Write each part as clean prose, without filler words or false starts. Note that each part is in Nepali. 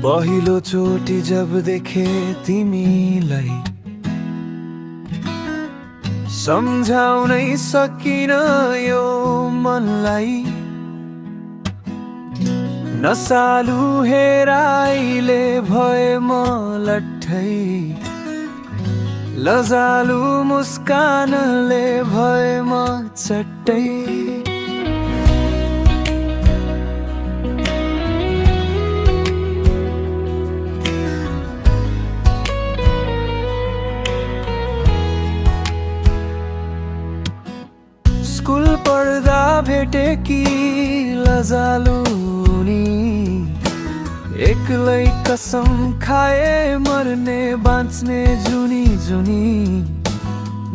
पहिलो चोटी जब देखे तिमीलाई सम्झाउनै सकिन यो मनलाई। नसालु हेराइले भए म लट्ठै, लजालु मुस्कानले भए म चट्टै। स्कुल पढ्दा भेटेकी लजालु नि, एक्लै कसम खाए मर्ने बाँच्ने जुनी जुनी।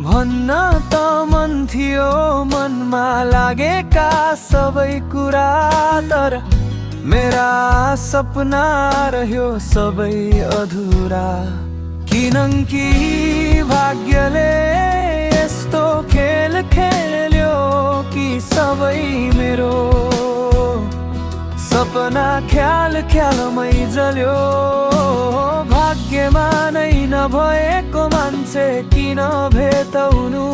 भन्न त मन थियो मनमा लागेका सबै कुरा, तर मेरा सपना रह्यो सबै अधुरा। किनकि भाग्यले यस्तो खेल खेल्यो कि सबै मेरो सपना ख्याल ख्यालमै जल्यो। भाग्यमा नै नभएको मान्छे किन भेटाउनु,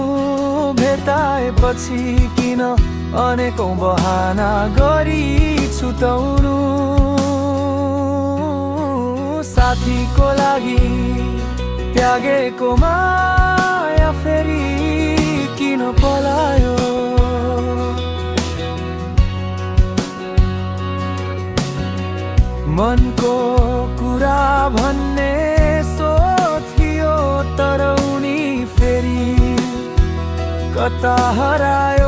भेटाएपछि किन अनेकौं बहाना गरी छुटाउनु। साथीको लागि त्यागेको माया फेरि किन पलायो। मनको कुरा भन्ने सोच थियो, तर उनी फेरि कता हरायो।